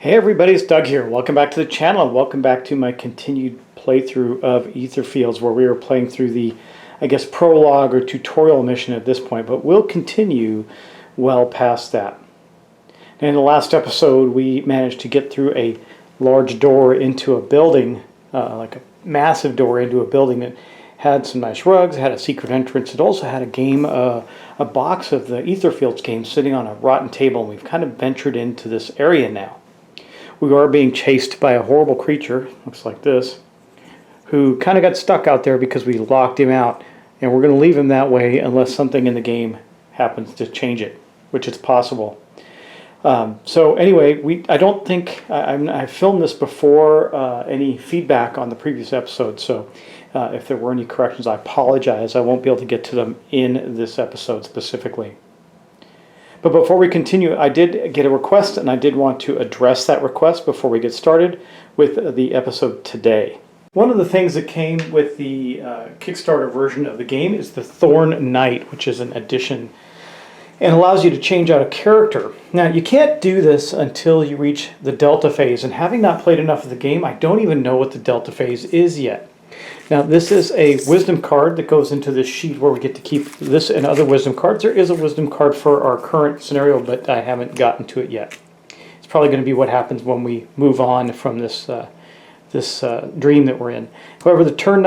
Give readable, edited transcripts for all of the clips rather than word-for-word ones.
Hey everybody, it's Doug here. Welcome back to the channel. Welcome back to my continued playthrough of Etherfields, where we are playing through the, prologue or tutorial mission at this point, but we'll continue well past that. And in the last episode, we managed to get through a large door into a building, like a massive door into a building that had some nice rugs, had a secret entrance. It also had a game, a box of the Etherfields game sitting on a rotten table, and we've kind of ventured into this area now. We are being chased by a horrible creature, looks like this, who kind of got stuck out there because we locked him out, and we're going to leave him that way unless something in the game happens to change it, which is possible. So anyway, I don't think I filmed this before any feedback on the previous episode, so if there were any corrections, I apologize. I won't be able to get to them in this episode specifically. But before we continue, I did get a request, and I did want to address that request before we get started with the episode today. One of the things that came with the Kickstarter version of the game is the Thorn Knight, which is an addition and allows you to change out a character. Now, you can't do this until you reach the Delta phase, and having not played enough of the game, I don't even know what the Delta phase is yet. Now, this is a wisdom card that goes into this sheet where we get to keep this and other wisdom cards. There is a wisdom card for our current scenario, but I haven't gotten to it yet. It's probably going to be what happens when we move on from this dream that we're in. However, the Thorn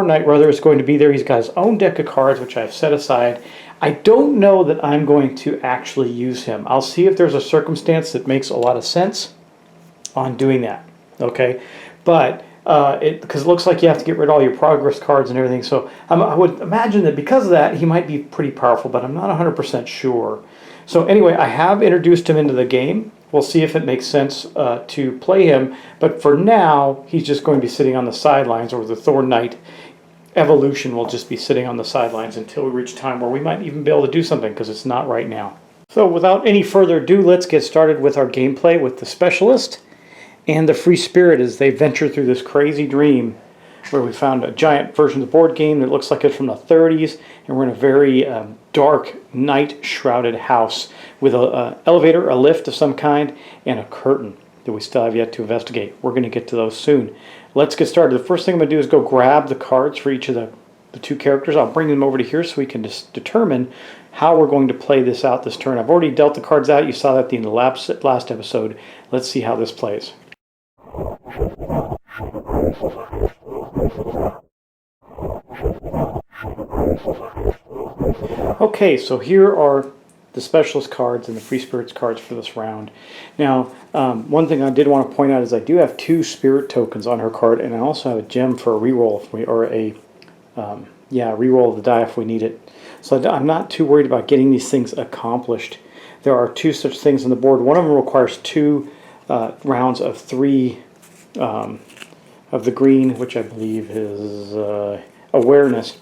Knight rather, is going to be there. He's got his own deck of cards, which I've set aside. I don't know that I'm going to actually use him. I'll see if there's a circumstance that makes a lot of sense on doing that. Okay, but because it looks like you have to get rid of all your progress cards and everything, so I would imagine that because of that, he might be pretty powerful, but I'm not 100% sure. So anyway, I have introduced him into the game. We'll see if it makes sense to play him, but for now, he's just going to be sitting on the sidelines, or the Thorn Knight evolution will just be sitting on the sidelines until we reach a time where we might even be able to do something, because it's not right now. So without any further ado, let's get started with our gameplay with the Specialist and the Free Spirit as they venture through this crazy dream where we found a giant version of the board game that looks like it's from the 30s, and we're in a very dark, night-shrouded house with an elevator, a lift of some kind, and a curtain that we still have yet to investigate. We're going to get to those soon. Let's get started. The first thing I'm going to do is go grab the cards for each of the two characters. I'll bring them over to here so we can just determine how we're going to play this out this turn. I've already dealt the cards out. You saw that in the last episode. Let's see how this plays. Okay, so here are the Specialist cards and the Free Spirits cards for this round. Now, one thing I did want to point out is I do have 2 Spirit tokens on her card, and I also have a gem for a reroll reroll of the die if we need it. So I'm not too worried about getting these things accomplished. There are 2 such things on the board. One of them requires 2 rounds of 3 of the green, which I believe is awareness.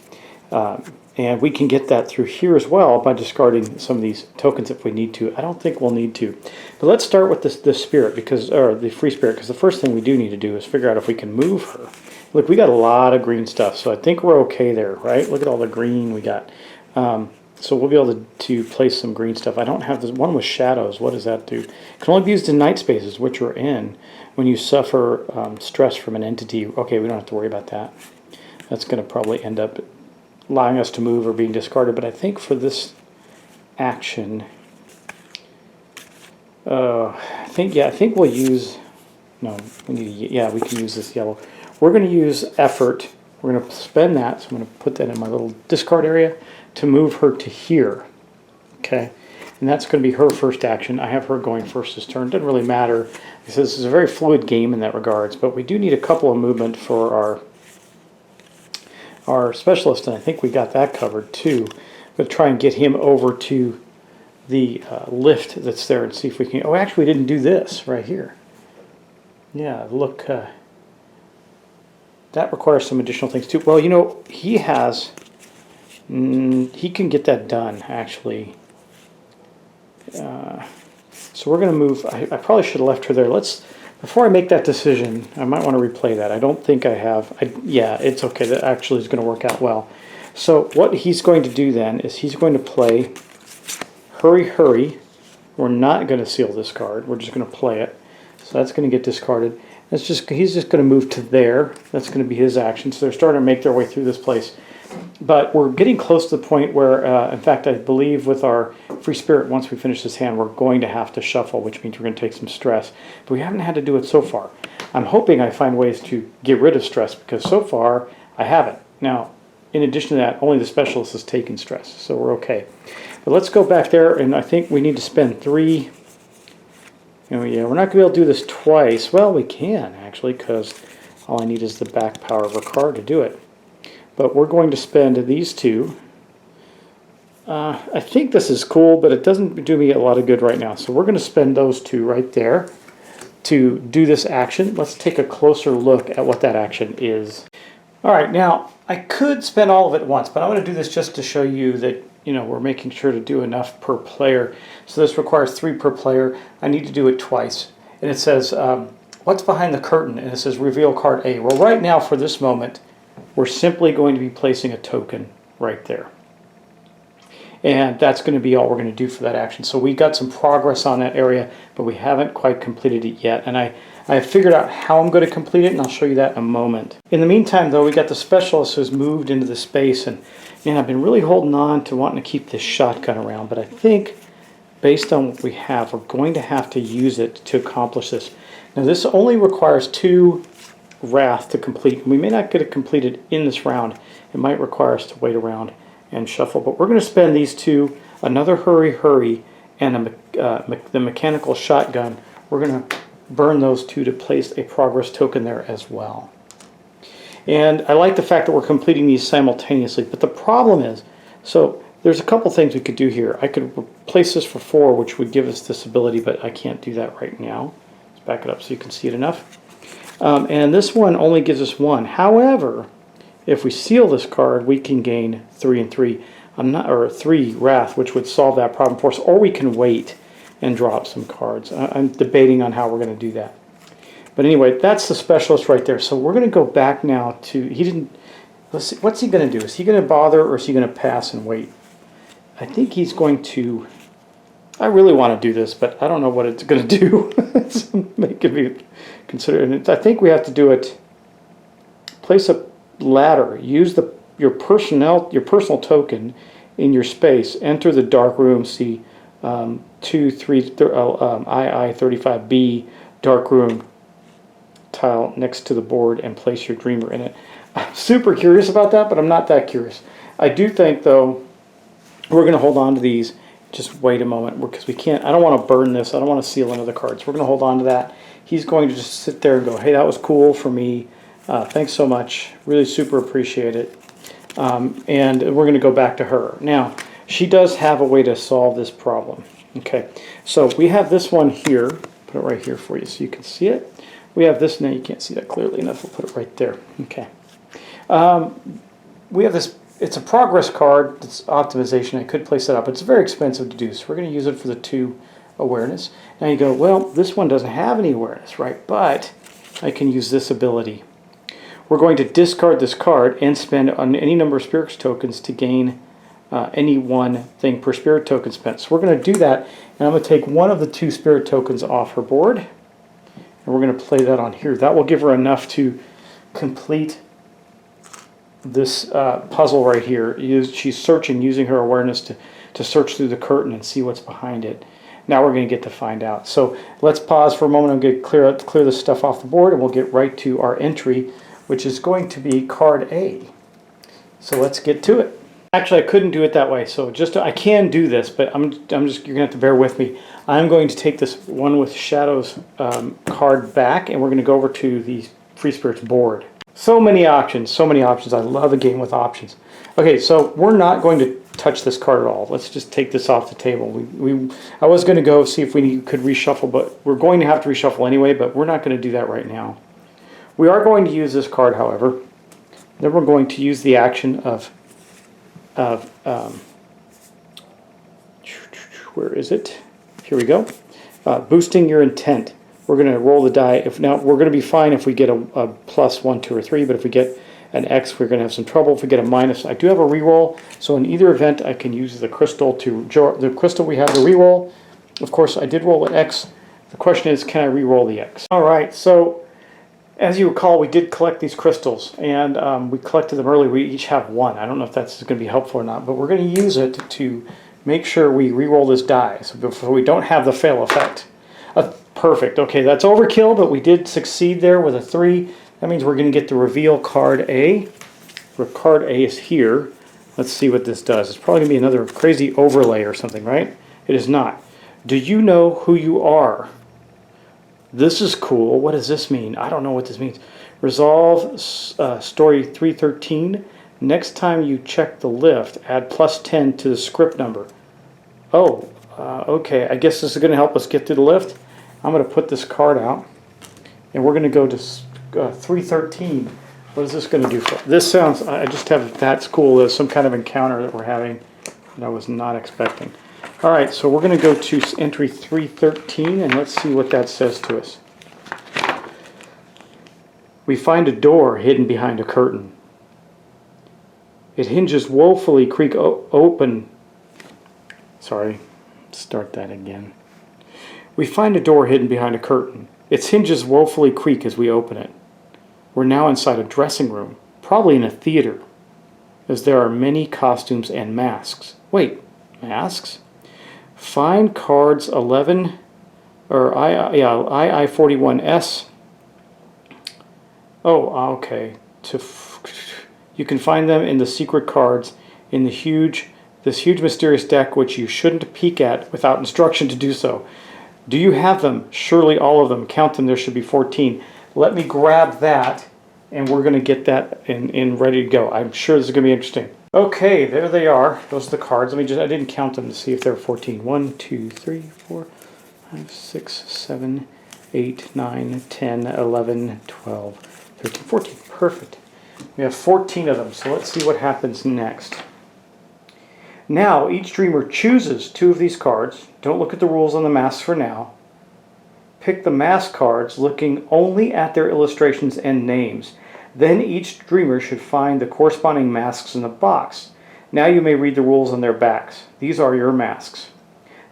And we can get that through here as well by discarding some of these tokens if we need to. I don't think we'll need to. But let's start with the Spirit, or the Free Spirit, because the first thing we do need to do is figure out if we can move her. Look, we got a lot of green stuff, so I think we're okay there, right? Look at all the green we got. So we'll be able to place some green stuff. I don't have this one with shadows. What does that do? It can only be used in night spaces, which we're in, when you suffer stress from an entity. Okay, we don't have to worry about that. That's going to probably end up allowing us to move or being discarded. But I think for this action, I think we'll use. No, we can use this yellow. We're going to use effort. We're going to spend that. So I'm going to put that in my little discard area to move her to here. Okay, and that's going to be her first action. I have her going first this turn. Doesn't really matter. This is a very fluid game in that regards, but we do need a couple of movement for our Specialist, and I think we got that covered too. We'll try and get him over to the lift that's there and see if we can. Oh, actually, we didn't do this right here. Yeah, look, that requires some additional things too. Well, you know, he has. He can get that done actually. So we're going to move. I probably should have left her there. Before I make that decision, I might want to replay that. I don't think I have. Yeah, it's okay. That actually is going to work out well. So what he's going to do then is he's going to play Hurry Hurry We're not going to seal this card. We're just going to play it. So that's going to get discarded. He's just going to move to there. That's going to be his action. So they're starting to make their way through this place. But we're getting close to the point where, in fact, I believe with our Free Spirit, once we finish this hand, we're going to have to shuffle, which means we're going to take some stress. But we haven't had to do it so far. I'm hoping I find ways to get rid of stress, because so far I haven't. Now, in addition to that, only the specialist has taken stress, so we're okay. But let's go back there, and I think we need to spend 3... yeah, we're not going to be able to do this twice. Well, we can, actually, because all I need is the back power of a card to do it. But we're going to spend these 2. I think this is cool, but it doesn't do me a lot of good right now. So we're going to spend those 2 right there to do this action. Let's take a closer look at what that action is. All right, now I could spend all of it at once, but I'm going to do this just to show you that we're making sure to do enough per player. So this requires 3 per player. I need to do it twice. And it says, what's behind the curtain? And it says reveal card A. Well, right now for this moment, we're simply going to be placing a token right there. And that's going to be all we're going to do for that action. So we got some progress on that area, but we haven't quite completed it yet. And I have figured out how I'm going to complete it, and I'll show you that in a moment. In the meantime, though, we got the specialist who's moved into the space, and I've been really holding on to wanting to keep this shotgun around, but I think based on what we have, we're going to have to use it to accomplish this. Now, this only requires 2 Wrath to complete. We may not get it completed in this round. It might require us to wait around and shuffle, but we're going to spend these 2, another hurry, and the mechanical shotgun. We're going to burn those 2 to place a progress token there as well. And I like the fact that we're completing these simultaneously, but the problem is, so there's a couple things we could do here. I could replace this for 4, which would give us this ability, but I can't do that right now. Let's back it up so you can see it enough. And this one only gives us 1. However, if we seal this card, we can gain 3 and 3. Or 3 Wrath, which would solve that problem for us. Or we can wait and drop some cards. I'm debating on how we're going to do that. But anyway, that's the specialist right there. So we're going to go back now to... Let's see, what's he going to do? Is he going to bother, or is he going to pass and wait? I think he's going to... I really want to do this, but I don't know what it's going to do. It's making me consider it. I think we have to do it. Place a ladder. Use your personal token in your space. Enter the dark room. See II 35B dark room tile next to the board, and place your dreamer in it. I'm super curious about that, but I'm not that curious. I do think, though, we're going to hold on to these. Just wait a moment, because we can't. I don't want to burn this. I don't want to seal another card. So we're going to hold on to that. He's going to just sit there and go, hey, that was cool for me. Thanks so much. Really super appreciate it. And we're going to go back to her. Now, she does have a way to solve this problem. Okay, so we have this one here. Put it right here for you so you can see it. We have this. Now you can't see that clearly enough. We'll put it right there. Okay. We have this. It's a progress card. It's optimization. I could place that up. It's very expensive to do, so we're going to use it for the 2 awareness. Now you go, well, this one doesn't have any awareness, right? But I can use this ability. We're going to discard this card and spend on any number of spirit tokens to gain any one thing per spirit token spent. So we're going to do that, and I'm going to take one of the 2 spirit tokens off her board, and we're going to play that on here. That will give her enough to complete this puzzle right here. She's searching, using her awareness to search through the curtain and see what's behind it. Now we're going to get to find out. So let's pause for a moment. I'm going to clear this stuff off the board, and we'll get right to our entry, which is going to be card A. So let's get to it. Actually, I couldn't do it that way. So I can do this, but you're going to have to bear with me. I'm going to take this one with shadows card back, and we're going to go over to the Free Spirits board. So many options, so many options. I love a game with options. Okay, so we're not going to touch this card at all. Let's just take this off the table. I was going to go see if we could reshuffle, but we're going to have to reshuffle anyway, but we're not going to do that right now. We are going to use this card, however. Then we're going to use the action of where is it? Here we go. Boosting your intent. We're going to roll the die. Now we're going to be fine if we get a plus 1, 2, or 3, but if we get an X, we're going to have some trouble. If we get a minus, I do have a reroll, so in either event, I can use the crystal we have to reroll, Of course, I did roll an X. The question is, can I re-roll the X? All right, so as you recall, we did collect these crystals, and we collected them early. We each have one. I don't know if that's going to be helpful or not, but we're going to use it to make sure we re-roll this die, so before we don't have the fail effect. Perfect. Okay, that's overkill, but we did succeed there with a 3. That means we're going to get the reveal card A. Card A is here. Let's see what this does. It's probably going to be another crazy overlay or something, right? It is not. Do you know who you are? This is cool. What does this mean? I don't know what this means. Resolve story 313. Next time you check the lift, add +10 to the script number. Oh, okay. I guess this is going to help us get through the lift. I'm going to put this card out, and we're going to go to 313. What is this going to do for us? This sounds, I just have, that's cool. There's some kind of encounter that we're having that I was not expecting. All right, so we're going to go to entry 313, and let's see what that says to us. We find a door hidden behind a curtain. It hinges woefully creak open. Sorry, start that again. We find a door hidden behind a curtain. Its hinges woefully creak as we open it. We're now inside a dressing room, probably in a theater, as there are many costumes and masks. Wait, masks? Find cards 11, or II41S. Oh, okay. You can find them in the secret cards in this huge mysterious deck, which you shouldn't peek at without instruction to do so. Do you have them? Surely all of them. Count them. There should be 14. Let me grab that, and we're going to get that in ready to go. I'm sure this is going to be interesting. Okay, there they are. Those are the cards. I didn't count them to see if there were 14. 1, 2, 3, 4, 5, 6, 7, 8, 9, 10, 11, 12, 13, 14. Perfect. We have 14 of them, so let's see what happens next. Now, each dreamer chooses 2 of these cards. Don't look at the rules on the masks for now. Pick the mask cards, looking only at their illustrations and names. Then each dreamer should find the corresponding masks in the box. Now you may read the rules on their backs. These are your masks.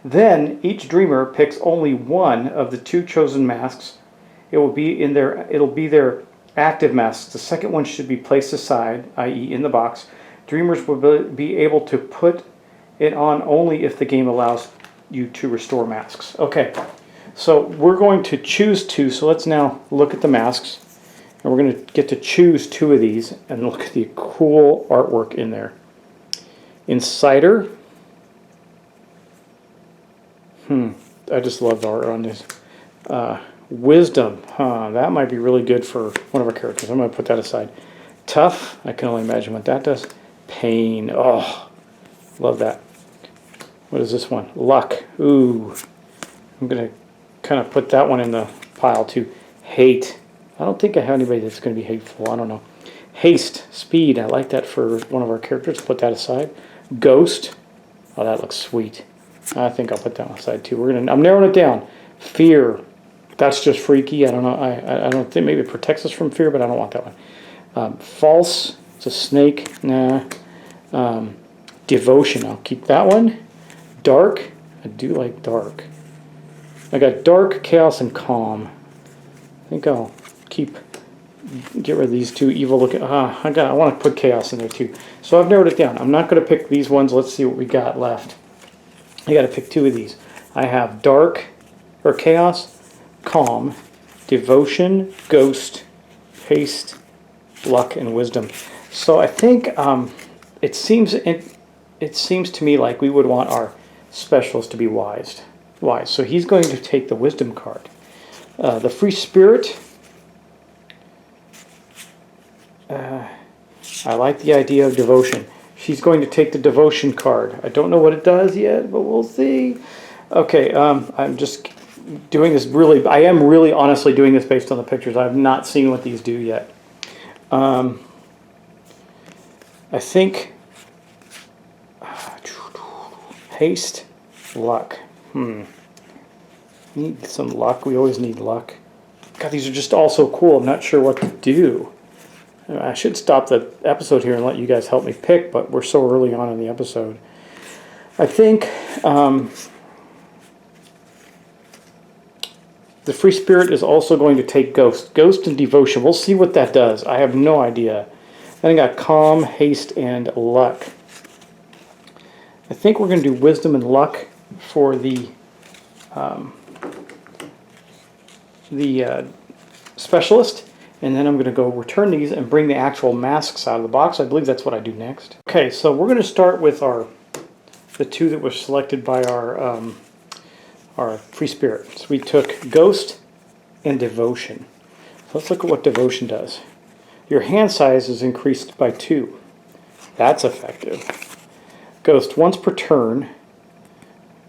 Then each dreamer picks only one of the 2 chosen masks. It'll be their active masks. The second one should be placed aside, i.e. in the box. Dreamers will be able to put it on only if the game allows you to restore masks. Okay, so we're going to choose 2. So let's now look at the masks. And we're going to get to choose 2 of these and look at the cool artwork in there. Insider. I just love the art on this. Wisdom. That might be really good for one of our characters. I'm going to put that aside. Tough. I can only imagine what that does. Pain. Oh, love that. What is this one? Luck. Ooh. I'm going to kind of put that one in the pile too. Hate. I don't think I have anybody that's going to be hateful. I don't know. Haste. Speed. I like that for one of our characters. Put that aside. Ghost. Oh, that looks sweet. I think I'll put that one aside too. I'm narrowing it down. Fear. That's just freaky. I don't know. I don't think, maybe it protects us from fear, but I don't want that one. False. It's a snake. Nah. Devotion. I'll keep that one. Dark. I do like dark. I got dark, chaos, and calm. I think I'll get rid of these 2 evil looking. I want to put chaos in there too. So I've narrowed it down. I'm not going to pick these ones. Let's see what we got left. I got to pick 2 of these. I have dark or chaos, calm, devotion, ghost, haste, luck, and wisdom. So I think it seems to me like we would want our specials to be wise. So he's going to take the wisdom card. The free spirit. I like the idea of devotion. She's going to take the devotion card. I don't know what it does yet, but we'll see. Okay, I'm just doing this I am really honestly doing this based on the pictures. I've not seen what these do yet. I think haste, luck. Need some luck. We always need luck. God, these are just all so cool. I'm not sure what to do. I should stop the episode here and let you guys help me pick, but we're so early on in the episode. I think The free spirit is also going to take Ghost. Ghost and Devotion. We'll see what that does. I have no idea. Then I got Calm, Haste, and Luck. I think we're going to do Wisdom and Luck for the Specialist. And then I'm going to go return these and bring the actual masks out of the box. I believe that's what I do next. Okay, so we're going to start with the two that were selected by our free spirit. So we took Ghost and Devotion. So let's look at what Devotion does. Your hand size is increased by 2. That's effective. Ghost, once per turn,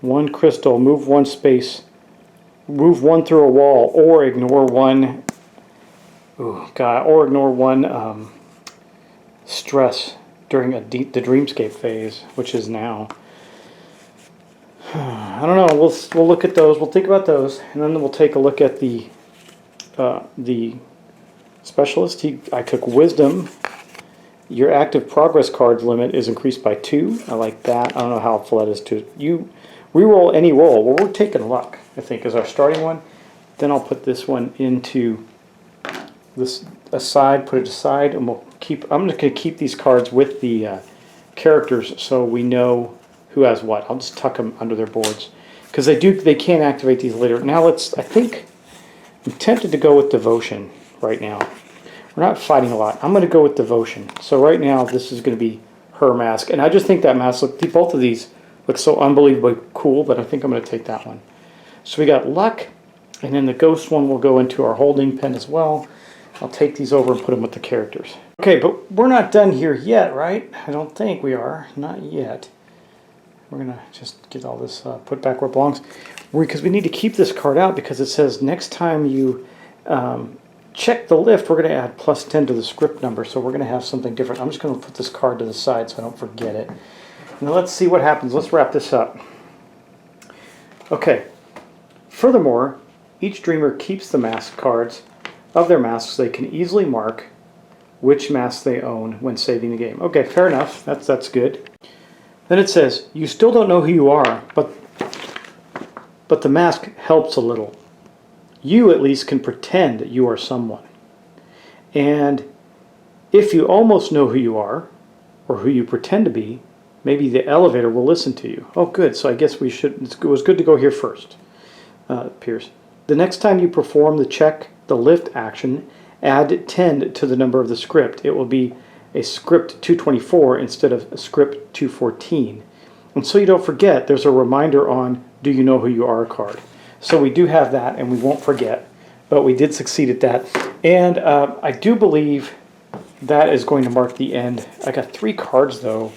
1 crystal, move 1 space, move 1 through a wall, or ignore 1. Ooh, God! Or ignore 1 stress during the dreamscape phase, which is now. I don't know. We'll look at those. We'll think about those, and then we'll take a look at the Specialist. I took Wisdom. Your active progress cards limit is increased by 2. I like that. I don't know how helpful that is to you. Reroll any roll. Well, we're taking Luck, I think, is our starting one. Then I'll put this one into this aside, put it aside, and we'll keep. I'm just going to keep these cards with the characters so we know who has what. I'll just tuck them under their boards because they can activate these later. Now I think I'm tempted to go with Devotion right now. We're not fighting a lot. I'm going to go with Devotion. So right now this is going to be her mask, and I just think that mask both of these look so unbelievably cool that I think I'm going to take that one. So we got Luck, and then the Ghost one will go into our holding pen as well. I'll take these over and put them with the characters. Okay, but we're not done here yet, right? I don't think we are. Not yet. We're going to just get all this put back where it belongs. Because we need to keep this card out because it says next time you check the lift, we're going to add +10 to the script number. So we're going to have something different. I'm just going to put this card to the side so I don't forget it. Now let's see what happens. Let's wrap this up. Okay. Furthermore, each dreamer keeps the mask cards of their masks. They can easily mark which mask they own when saving the game. Okay, fair enough. That's good. Then it says, you still don't know who you are, but the mask helps a little. You at least can pretend that you are someone. And if you almost know who you are, or who you pretend to be, maybe the elevator will listen to you. Oh, good. So I guess we should. It was good to go here first, Pierce. The next time you perform the lift action, add 10 to the number of the script. It will be a script 224 instead of a script 214. And so you don't forget, there's a reminder on Do You Know Who You Are card. So we do have that, and we won't forget. But we did succeed at that. And I do believe that is going to mark the end. I got 3 cards, though.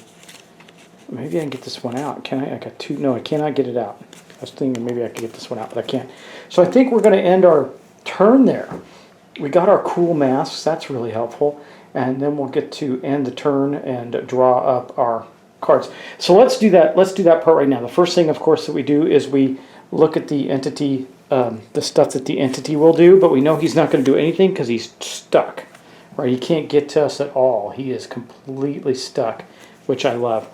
Maybe I can get this one out. Can I? I got 2. No, I cannot get it out. I was thinking maybe I could get this one out, but I can't. So I think we're going to end our turn there. We got our cool masks. That's really helpful. And then we'll get to end the turn and draw up our cards. So let's do that. Let's do that part right now. The first thing, of course, that we do is we look at the entity, the stuff that the entity will do, but we know he's not going to do anything because he's stuck. Right? He can't get to us at all. He is completely stuck, which I love.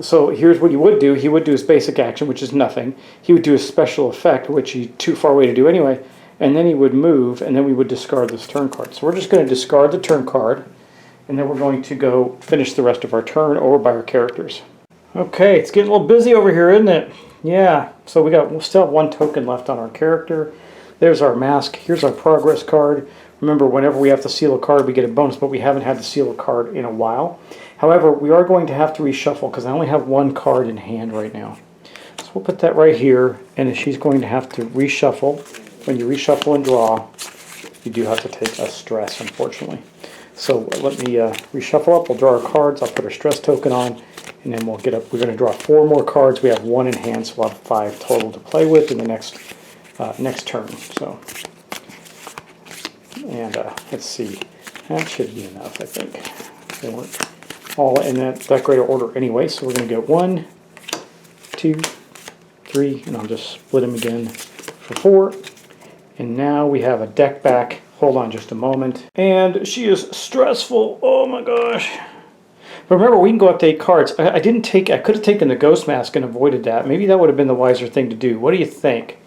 So here's what he would do. He would do his basic action, which is nothing. He would do his special effect, which he's too far away to do anyway. And then he would move, and then we would discard this turn card. So we're just going to discard the turn card, and then we're going to go finish the rest of our turn over by our characters. Okay, it's getting a little busy over here, isn't it? Yeah, so we'll still have 1 token left on our character. There's our mask. Here's our progress card. Remember, whenever we have to seal a card, we get a bonus, but we haven't had to seal a card in a while. However, we are going to have to reshuffle because I only have 1 card in hand right now. So we'll put that right here, and she's going to have to reshuffle. When you reshuffle and draw, you do have to take a stress, unfortunately. So let me reshuffle up. We'll draw our cards. I'll put our stress token on, and then we'll get up. We're going to draw 4 more cards. We have 1 in hand, so we'll have 5 total to play with in the next turn. So, and let's see. That should be enough, I think. They weren't all in that great order anyway, so we're going to get 1, 2, 3, and I'll just split them again for 4. And now we have a deck back. Hold on just a moment. And she is stressful. Oh my gosh. But remember, we can go up to 8 cards. I could have taken the Ghost Mask and avoided that. Maybe that would have been the wiser thing to do. What do you think?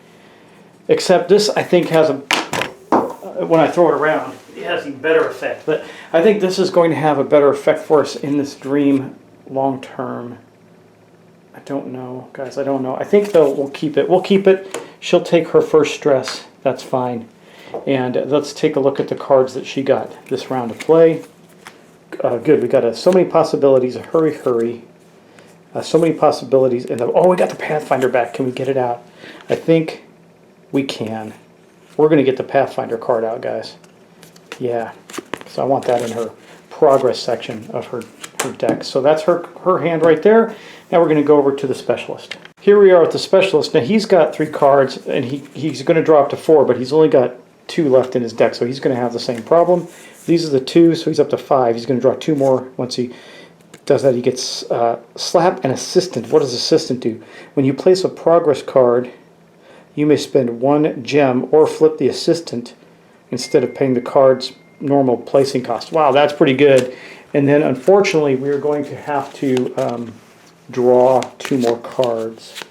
Except this, I think, has a, when I throw it around, it has even better effect. But I think this is going to have a better effect for us in this dream long term. I don't know, guys. I don't know. I think, though, we'll keep it. We'll keep it. She'll take her first stress. That's fine. And let's take a look at the cards that she got this round of play. Good. We got so many possibilities. Hurry, hurry. So many possibilities. And oh, we got the Pathfinder back. Can we get it out? I think we can. We're going to get the Pathfinder card out, guys. Yeah. So I want that in her progress section of her deck. So that's her hand right there. Now we're going to go over to the Specialist. Here we are with the Specialist. Now he's got 3 cards, and he's going to draw up to 4, but he's only got 2 left in his deck, so he's going to have the same problem. These are the 2, so he's up to 5. He's going to draw 2 more. Once he does that, he gets Slap and Assistant. What does Assistant do? When you place a progress card, you may spend 1 gem or flip the Assistant instead of paying the card's normal placing cost. Wow, that's pretty good. And then, unfortunately, we're going to have to draw 2 more cards.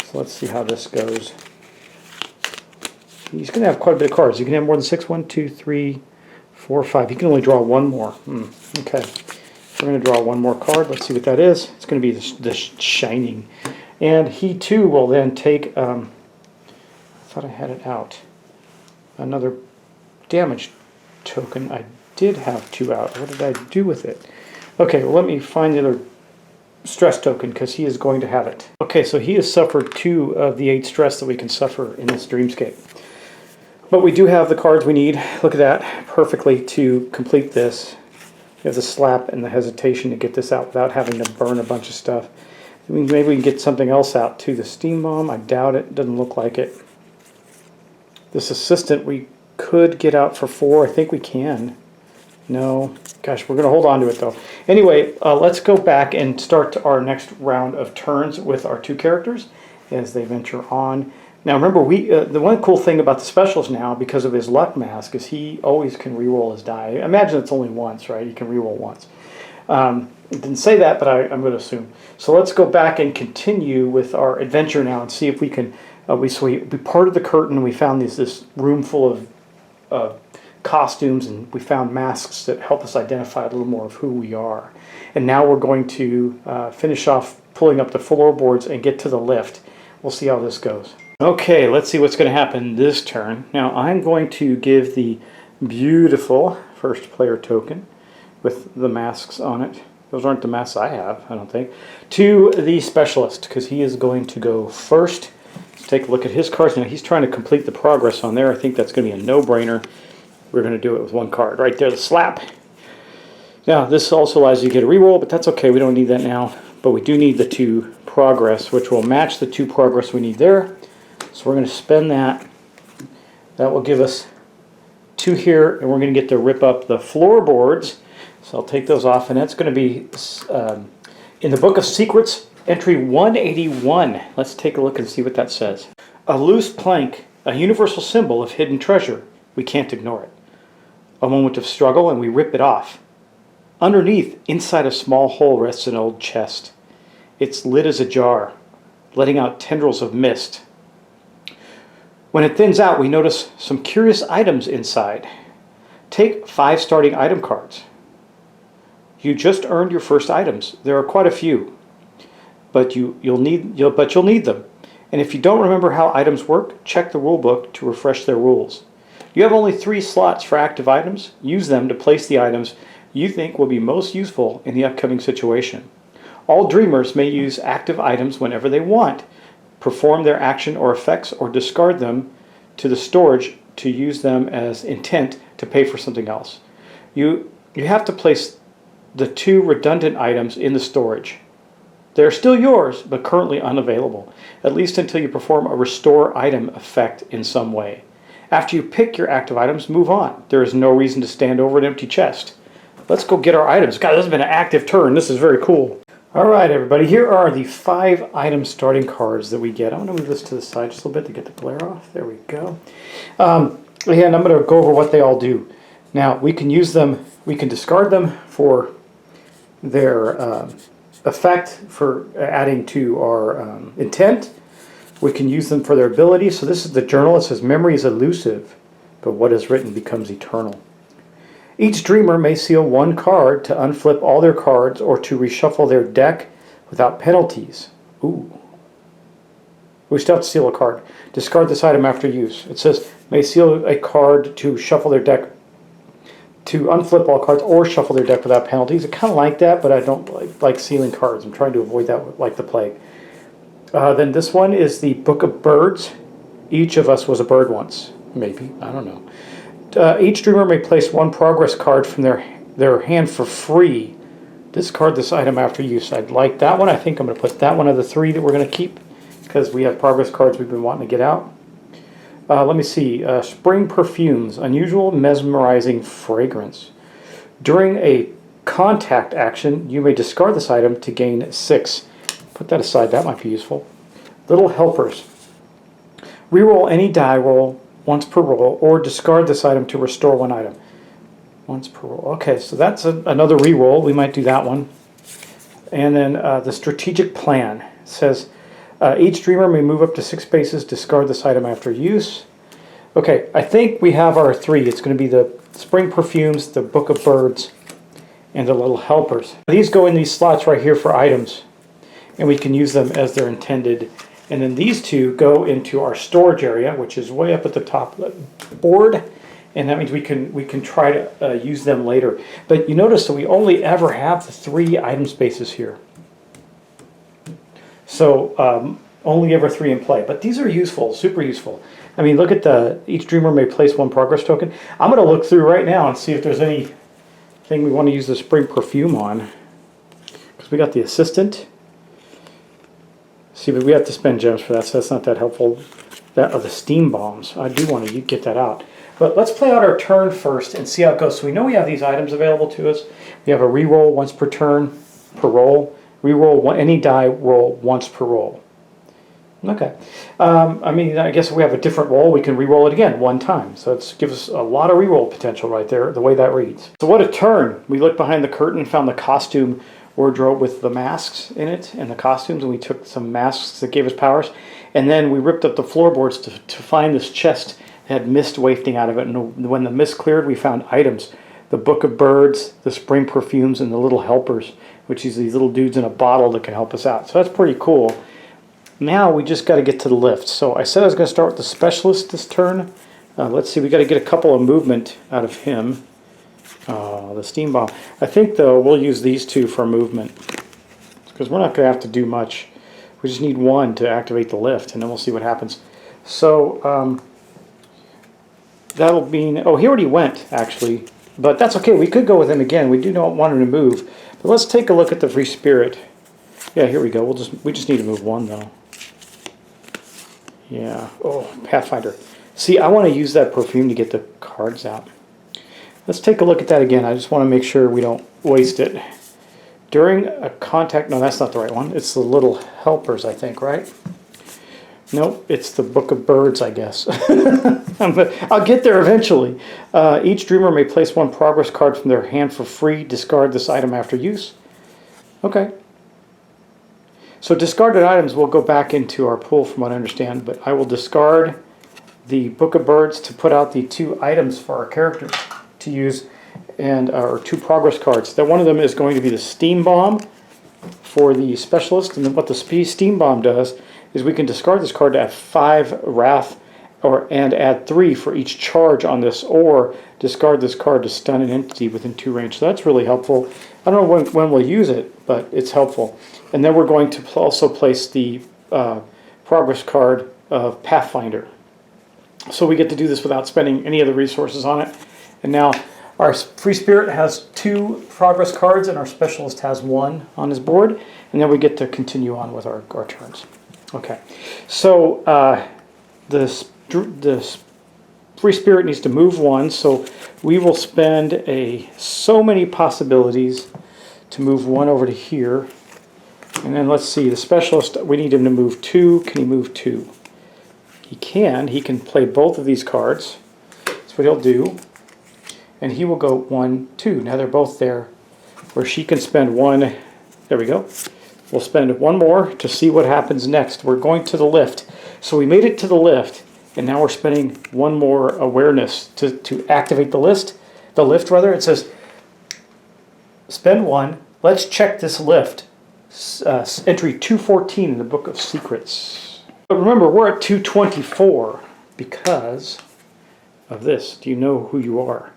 So let's see how this goes. He's going to have quite a bit of cards. You can have more than 6. 1, 2, 3, 4, 5. He can only draw 1 more. Okay. We're going to draw 1 more card. Let's see what that is. It's going to be the Shining. And he, too, will then take... I thought I had it out. Another damage token. I did have 2 out. What did I do with it? Okay, well, let me find the other stress token, because he is going to have it. Okay, so he has suffered 2 of the 8 stress that we can suffer in this dreamscape. But we do have the cards we need. Look at that, perfectly to complete this. We have the Slap and the Hesitation to get this out without having to burn a bunch of stuff. Maybe we can get something else out too. The Steam Bomb, I doubt it. Doesn't look like it. This Assistant we could get out for 4. I think we can. No. Gosh, we're going to hold on to it though. Anyway, let's go back and start our next round of turns with our 2 characters as they venture on. Now remember, the one cool thing about the Specialist now, because of his luck mask, is he always can reroll his die. Imagine it's only once, right? He can reroll once. It didn't say that, but I'm going to assume. So let's go back and continue with our adventure now and see if we can... we parted the curtain and we found this room full of costumes, and we found masks that help us identify a little more of who we are. And now we're going to finish off pulling up the floorboards and get to the lift. We'll see how this goes. Okay, let's see what's going to happen this turn. Now I'm going to give the beautiful first player token with the masks on it. Those aren't the masks I have, I don't think. To the Specialist, because he is going to go first. Let's take a look at his cards. Now he's trying to complete the progress on there. I think that's going to be a no-brainer. We're going to do it with 1 card. Right there, the Slap. Now this also allows you to get a reroll, but that's okay. We don't need that now. But we do need the 2 progress, which will match the 2 progress we need there. So we're going to spend that. That will give us 2 here, and we're going to get to rip up the floorboards. So I'll take those off, and that's going to be in the Book of Secrets, entry 181. Let's take a look and see what that says. A loose plank, a universal symbol of hidden treasure. We can't ignore it. A moment of struggle, and we rip it off. Underneath, inside a small hole, rests an old chest. Its lid is ajar, letting out tendrils of mist. When it thins out, we notice some curious items inside. Take 5 starting item cards. You just earned your first items. There are quite a few, but you'll need them. And if you don't remember how items work, check the rule book to refresh their rules. You have only 3 slots for active items. Use them to place the items you think will be most useful in the upcoming situation. All dreamers may use active items whenever they want, perform their action or effects, or discard them to the storage to use them as intent to pay for something else. You have to place the 2 redundant items in the storage. They're still yours, but currently unavailable, at least until you perform a restore item effect in some way. After you pick your active items, move on. There is no reason to stand over an empty chest. Let's go get our items. God, this has been an active turn. This is very cool. All right, everybody, here are the 5 item starting cards that we get. I'm going to move this to the side just a little bit to get the glare off. There we go. And I'm going to go over what they all do. Now, we can use them, we can discard them for their effect, for adding to our intent. We can use them for their abilities. So this is the journal. It says, memory is elusive, but what is written becomes eternal. Each dreamer may seal one card to unflip all their cards or to reshuffle their deck without penalties. Ooh. We still have to seal a card. Discard this item after use. It says, may seal a card to shuffle their deck, to unflip all cards or shuffle their deck without penalties. I kind of like that, but I don't like sealing cards. I'm trying to avoid that like the plague. Then this one is the Book of Birds. Each of us was a bird once. Maybe. I don't know. Each dreamer may place one progress card from their hand for free. Discard this item after use. I'd like that one. I think I'm going to put that one of the three that we're going to keep because we have progress cards we've been wanting to get out. Let me see. Spring perfumes. Unusual, mesmerizing fragrance. During a contact action, you may discard this item to gain 6. Put that aside. That might be useful. Little helpers. Reroll any die roll once per roll, or discard this item to restore one item. Once per roll. Okay, so that's another reroll. We might do that one. And then the strategic plan says, each dreamer may move up to 6 spaces, discard this item after use. Okay, I think we have our 3. It's going to be the Spring Perfumes, the Book of Birds, and the Little Helpers. These go in these slots right here for items, and we can use them as they're intended. And then these 2 go into our storage area, which is way up at the top of the board, and that means we can try to use them later. But you notice that we only ever have the 3 item spaces here. So only ever 3 in play. But these are useful, super useful. I mean, look at each dreamer may place 1 progress token. I'm going to look through right now and see if there's anything we want to use the Spring Perfume on. Because we got the Assistant. See, but we have to spend gems for that, so that's not that helpful. That are the Steam Bombs. I do want to get that out. But let's play out our turn first and see how it goes. So we know we have these items available to us. We have a reroll once per turn, per roll. Reroll any die roll once per roll. Okay. I mean, I guess if we have a different roll, we can reroll it again 1 time. So it gives us a lot of reroll potential right there, the way that reads. So what a turn. We looked behind the curtain, found the costume wardrobe with the masks in it and the costumes, and we took some masks that gave us powers, and then we ripped up the floorboards to find this chest that had mist wafting out of it, and when the mist cleared, we found items. The Book of Birds, the Spring Perfumes, and the Little Helpers, which is these little dudes in a bottle that can help us out. So that's pretty cool. Now we just got to get to the lift. So I said I was going to start with the Specialist this turn. Let's see, we got to get a couple of movement out of him. The Steam Bomb. I think, though, we'll use these 2 for movement, because we're not going to have to do much. We just need 1 to activate the lift, and then we'll see what happens. So that'll mean... Oh, he already went, actually. But that's okay. We could go with him again. We do not want him to move. But let's take a look at the Free Spirit. Yeah, here we go. We just need to move 1, though. Yeah. Oh, Pathfinder. See, I want to use that perfume to get the cards out. Let's take a look at that again. I just want to make sure we don't waste it. During a contact... No, that's not the right one. It's the Little Helpers, I think, right? Nope, it's the Book of Birds, I guess. I'll get there eventually. Each dreamer may place 1 progress card from their hand for free. Discard this item after use. Okay. So discarded items will go back into our pool from what I understand, but I will discard the Book of Birds to put out the 2 items for our characters to use, and or 2 progress cards. That one of them is going to be the Steam Bomb for the Specialist, and then what the Steam Bomb does is we can discard this card to add 5 Wrath, and add 3 for each charge on this, or discard this card to stun an entity within 2 range. So that's really helpful. I don't know when we'll use it, but it's helpful. And then we're going to also place the progress card of Pathfinder. So we get to do this without spending any of the resources on it. And now our Free Spirit has 2 progress cards, and our Specialist has 1 on his board. And then we get to continue on with our turns. Okay, so the Free Spirit needs to move 1, so we will spend so many possibilities to move 1 over to here. And then let's see, the Specialist, we need him to move 2. Can he move 2? He can play both of these cards. That's what he'll do. And he will go 1, 2. Now they're both there, where she can spend 1. There we go. We'll spend 1 more to see what happens next. We're going to the lift. So we made it to the lift, and now we're spending one more awareness to activate the lift. It says, spend one. Let's check this lift. Entry 214 in the Book of Secrets. But remember, we're at 224 because of this. Do you know who you are?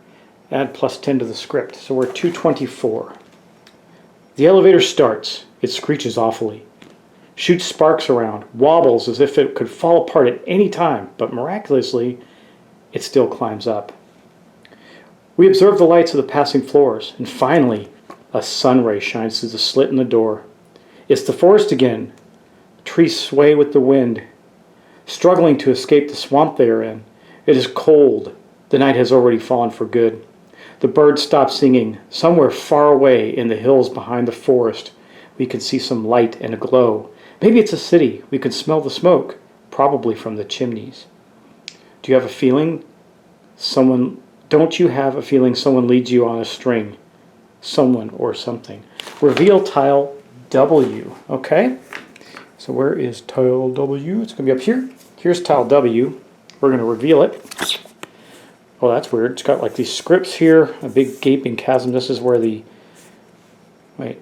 Add +10 to the script. So we're at 224. The elevator starts. It screeches awfully, shoots sparks around, wobbles as if it could fall apart at any time, but miraculously, it still climbs up. We observe the lights of the passing floors, and finally, a sun ray shines through the slit in the door. It's the forest again. Trees sway with the wind, struggling to escape the swamp they are in. It is cold. The night has already fallen for good. The birds stop singing. Somewhere far away in the hills behind the forest, we can see some light and a glow. Maybe it's a city. We can smell the smoke, probably from the chimneys. Do you have a feeling? Don't you have a feeling someone leads you on a string? Someone or something. Reveal tile W. Okay. So where is tile W? It's going to be up here. Here's tile W. We're going to reveal it. Oh, that's weird. It's got like these scripts here, a big gaping chasm. This is where the... Wait.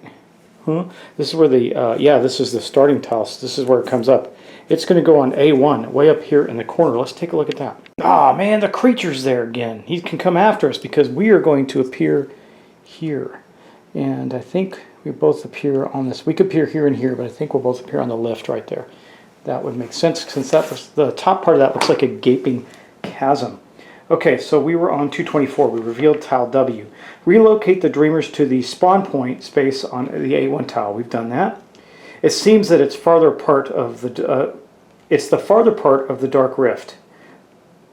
This is where the... yeah, this is the starting tile. So this is where it comes up. It's going to go on A1, way up here in the corner. Let's take a look at that. Ah, man, the creature's there again. He can come after us because we are going to appear here. And I think we both appear on this. We could appear here and here, but I think we'll both appear on the lift right there. That would make sense since that was, the top part of that looks like a gaping chasm. Okay, so we were on 224. We revealed tile W. Relocate the dreamers to the spawn point space on the A1 tile. We've done that. It seems that it's the farther part of the dark rift.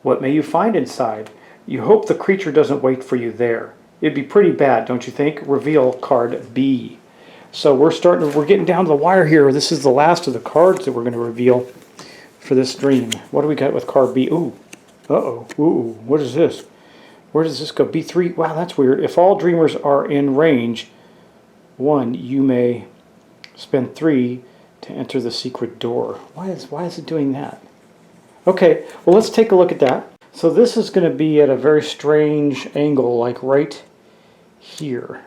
What may you find inside? You hope the creature doesn't wait for you there. It'd be pretty bad, don't you think? Reveal card B. So we're getting down to the wire here. This is the last of the cards that we're going to reveal for this dream. What do we got with card B? Ooh. Uh-oh. Ooh. What is this? Where does this go? B3? Wow, that's weird. If all dreamers are in range 1, you may spend 3 to enter the secret door. Why is it doing that? Okay, well, let's take a look at that. So this is going to be at a very strange angle, like right here.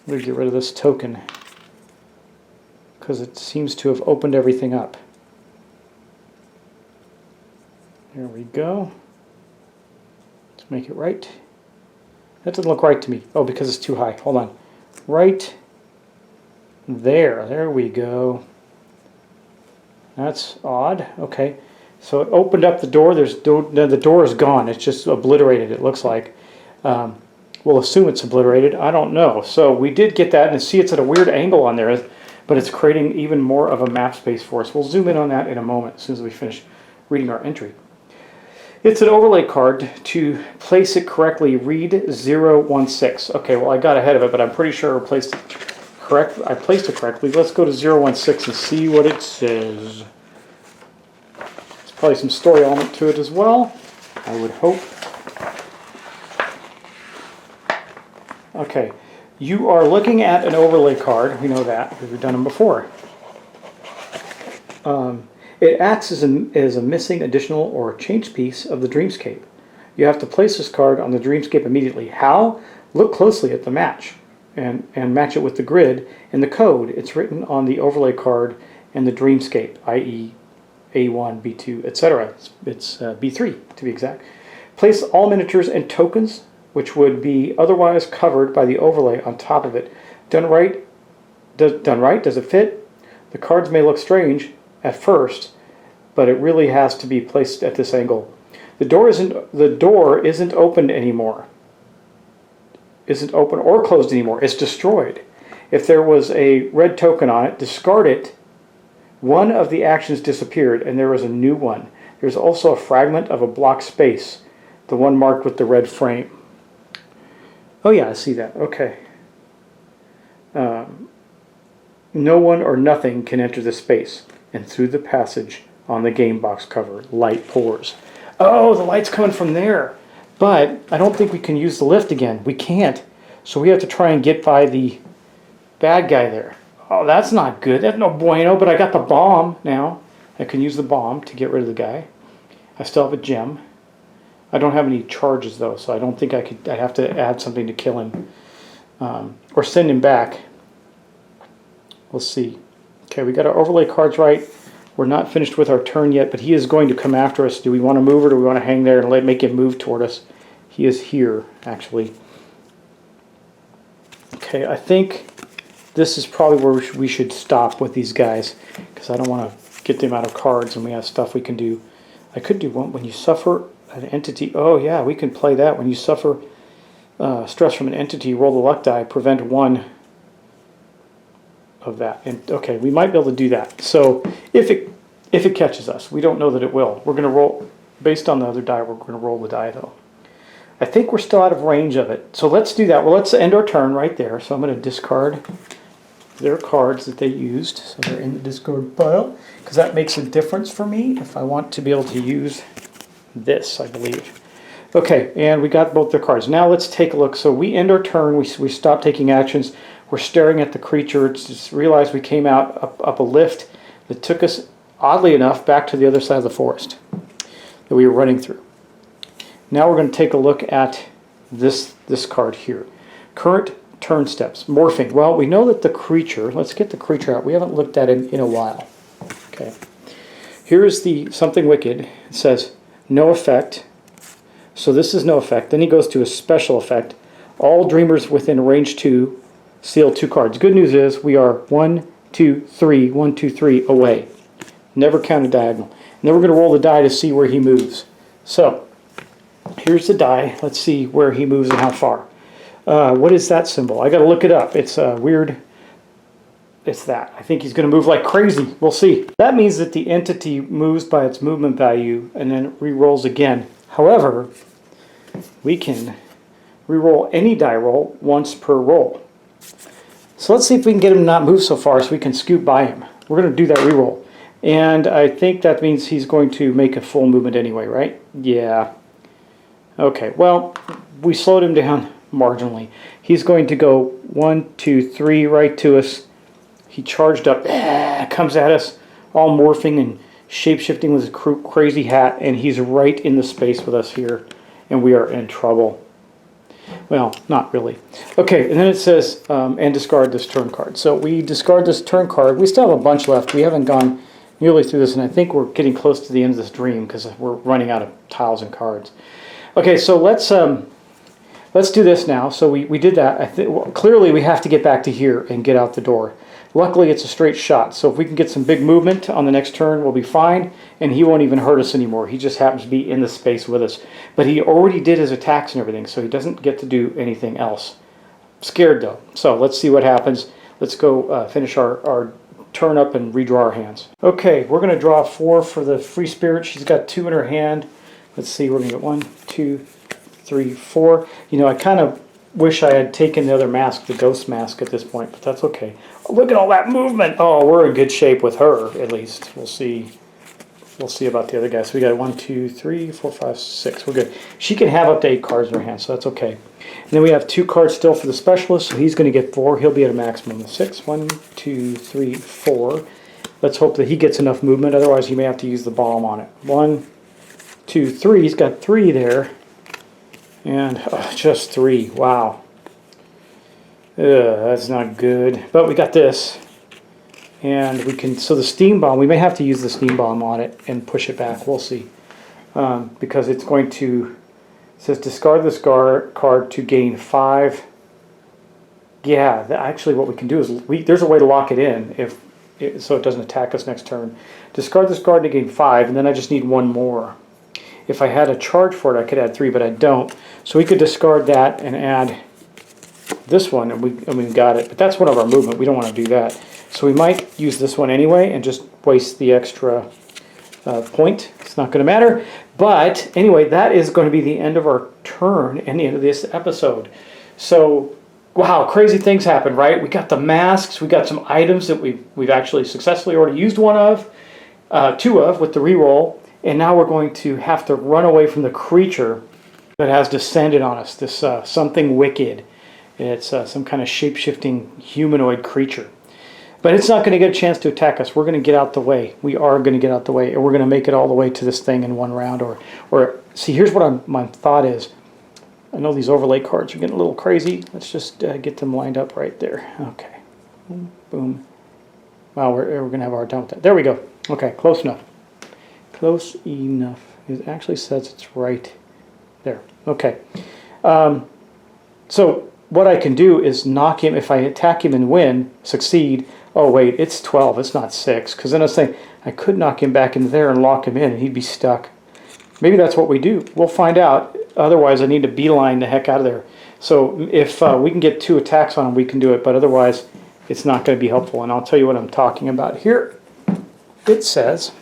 Let me get rid of this token because it seems to have opened everything up. There we go. Let's make it right. That doesn't look right to me. Oh, because it's too high. Hold on. Right there. There we go. That's odd. Okay. So it opened up the door. The door is gone. It's just obliterated, it looks like. We'll assume it's obliterated. I don't know. So we did get that, and see it's at a weird angle on there, but it's creating even more of a map space for us. We'll zoom in on that in a moment as soon as we finish reading our entry. It's an overlay card. To place it correctly, read 016. Okay, well, I got ahead of it, but I'm pretty sure I placed it correctly. Let's go to 016 and see what it says. There's probably some story element to it as well, I would hope. Okay, you are looking at an overlay card. We know that because we've done them before. It acts as a missing additional or changed piece of the dreamscape. You have to place this card on the dreamscape immediately. How? Look closely at the match and match it with the grid and the code. It's written on the overlay card and the dreamscape, i.e. A1, B2, etc. It's B3 to be exact. Place all miniatures and tokens which would be otherwise covered by the overlay on top of it. Done right? Does it fit? The cards may look strange at first, but it really has to be placed at this angle. The door isn't opened anymore. Isn't open or closed anymore. It's destroyed. If there was a red token on it, discard it. One of the actions disappeared and there was a new one. There's also a fragment of a block space, the one marked with the red frame. Oh yeah, I see that. Okay. No one or nothing can enter the space, and through the passage on the game box cover, light pours. Oh, the light's coming from there. But I don't think we can use the lift again. We can't. So we have to try and get by the bad guy there. Oh, that's not good. That's no bueno, but I got the bomb now. I can use the bomb to get rid of the guy. I still have a gem. I don't have any charges though, so I don't think I could. I have to add something to kill him, or send him back. We'll see. Okay, we got our overlay cards right. We're not finished with our turn yet, but he is going to come after us. Do we want to move or do we want to hang there and make him move toward us? He is here, actually. Okay, I think this is probably where we should stop with these guys, because I don't want to get them out of cards and we have stuff we can do. I could do one when you suffer an entity. Oh yeah, we can play that. When you suffer stress from an entity, roll the luck die, prevent one of that. And okay, we might be able to do that. So if it catches us, we don't know that it will. We're going to roll based on the other die. We're going to roll the die though. I think we're still out of range of it. So let's do that. Well, let's end our turn right there. So I'm going to discard their cards that they used. So they're in the discard pile, because that makes a difference for me if I want to be able to use this, I believe. Okay, and we got both their cards. Now let's take a look. So we end our turn. We stop taking actions. We're staring at the creature. It's just realized we came out up a lift that took us, oddly enough, back to the other side of the forest that we were running through. Now we're going to take a look at this card here. Current turn steps. Morphing. Well, we know that the creature, let's get the creature out. We haven't looked at it in a while. Okay. Here's the something wicked. It says no effect. So this is no effect. Then he goes to a special effect. All dreamers within range 2 seal 2 cards. Good news is we are 1, 2, 3, 1, 2, 3 away. Never count a diagonal. And then we're going to roll the die to see where he moves. So here's the die. Let's see where he moves and how far. What is that symbol? I got to look it up. It's weird. It's that. I think he's going to move like crazy. We'll see. That means that the entity moves by its movement value and then re-rolls again. However, we can re-roll any die roll once per roll. So let's see if we can get him to not move so far so we can scoot by him. We're going to do that re-roll. And I think that means he's going to make a full movement anyway, right? Yeah. Okay, well, we slowed him down marginally. He's going to go 1, 2, 3 right to us. He charged up, comes at us, all morphing and shape-shifting with his crazy hat, and he's right in the space with us here, and we are in trouble. Well, not really. Okay, and then it says, and discard this turn card. So we discard this turn card. We still have a bunch left. We haven't gone nearly through this, and I think we're getting close to the end of this dream because we're running out of tiles and cards. Okay, so let's do this now. So we did that. Well, clearly we have to get back to here and get out the door. Luckily, it's a straight shot, so if we can get some big movement on the next turn, we'll be fine, and he won't even hurt us anymore. He just happens to be in the space with us. But he already did his attacks and everything, so he doesn't get to do anything else. Scared, though. So let's see what happens. Let's go finish our turn up and redraw our hands. Okay, we're going to draw 4 for the free spirit. She's got 2 in her hand. Let's see, we're going to get 1, 2, 3, 4. You know, I kind of wish I had taken the other mask, the ghost mask, at this point, but that's okay. Oh, look at all that movement. Oh, we're in good shape with her, at least. We'll see. We'll see about the other guys. So we got 1, 2, 3, 4, 5, 6. We're good. She can have up to 8 cards in her hand, so that's okay. And then we have 2 cards still for the specialist, so he's going to get 4. He'll be at a maximum of 6. 1, 2, 3, 4. Let's hope that he gets enough movement. Otherwise, he may have to use the bomb on it. 1, 2, 3. He's got 3 there. And just 3. Wow. That's not good. But we got this. And we can, so the steam bomb, we may have to use the steam bomb on it and push it back. We'll see. Because it's going to, it says discard this card to gain 5. Yeah, actually what we can do is, there's a way to lock it in so it doesn't attack us next turn. Discard this card to gain 5, and then I just need 1 more. If I had a charge for it, I could add 3, but I don't. So we could discard that and add this one, and we got it. But that's one of our movement. We don't want to do that. So we might use this one anyway and just waste the extra point. It's not going to matter. But anyway, that is going to be the end of our turn and the end of this episode. So, wow, crazy things happen, right? We got the masks. We got some items that we've actually successfully already used 2 of with the reroll. And now we're going to have to run away from the creature that has descended on us, this something wicked. It's some kind of shape-shifting humanoid creature. But it's not going to get a chance to attack us. We're going to get out the way. We are going to get out the way, and we're going to make it all the way to this thing in one round. Or see, here's what my thought is. I know these overlay cards are getting a little crazy. Let's just get them lined up right there. Okay. Boom, boom. Wow, we're going to have a hard time with that. There we go. Okay, close enough. Close enough. It actually says it's right there. Okay. So what I can do is knock him. If I attack him and win, succeed. Oh, wait, it's 12. It's not 6. Because then I was saying I could knock him back into there and lock him in, and he'd be stuck. Maybe that's what we do. We'll find out. Otherwise, I need to beeline the heck out of there. So if we can get 2 attacks on him, we can do it. But otherwise, it's not going to be helpful. And I'll tell you what I'm talking about here. It says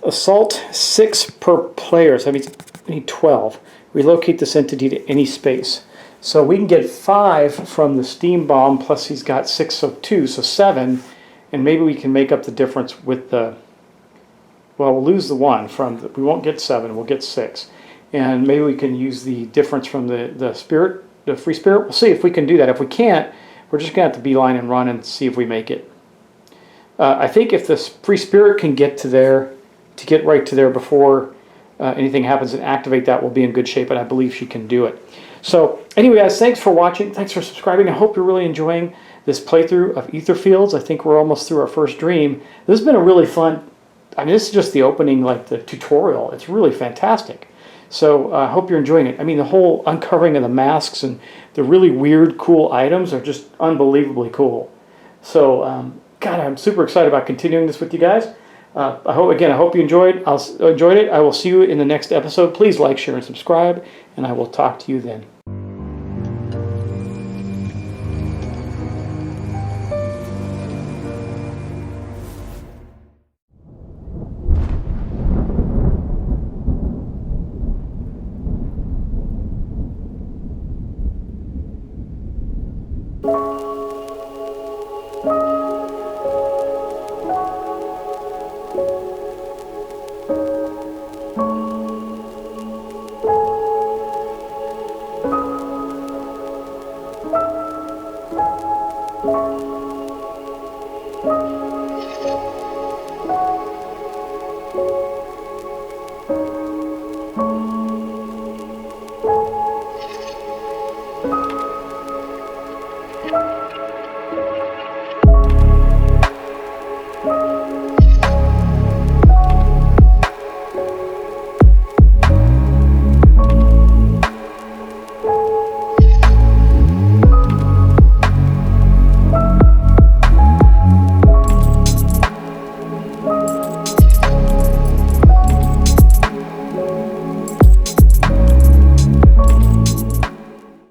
assault 6 per player. So that means we need 12. Relocate this entity to any space. So we can get 5 from the steam bomb, plus he's got 6 of 2, so 7. And maybe we can make up the difference with the... Well, we'll lose the 1 from... we won't get 7, we'll get 6. And maybe we can use the difference from the spirit, the free spirit. We'll see if we can do that. If we can't, we're just going to have to beeline and run and see if we make it. I think if the free spirit can get to there, to get right to there before anything happens and activate that, we'll be in good shape, and I believe she can do it. So anyway, guys, thanks for watching. Thanks for subscribing. I hope you're really enjoying this playthrough of Etherfields. I think we're almost through our first dream. This has been a really fun... I mean, this is just the opening, like the tutorial. It's really fantastic. So I hope you're enjoying it. I mean, the whole uncovering of the masks and the really weird, cool items are just unbelievably cool. So, God, I'm super excited about continuing this with you guys. I hope you enjoyed it. I will see you in the next episode. Please like, share, and subscribe, and I will talk to you then.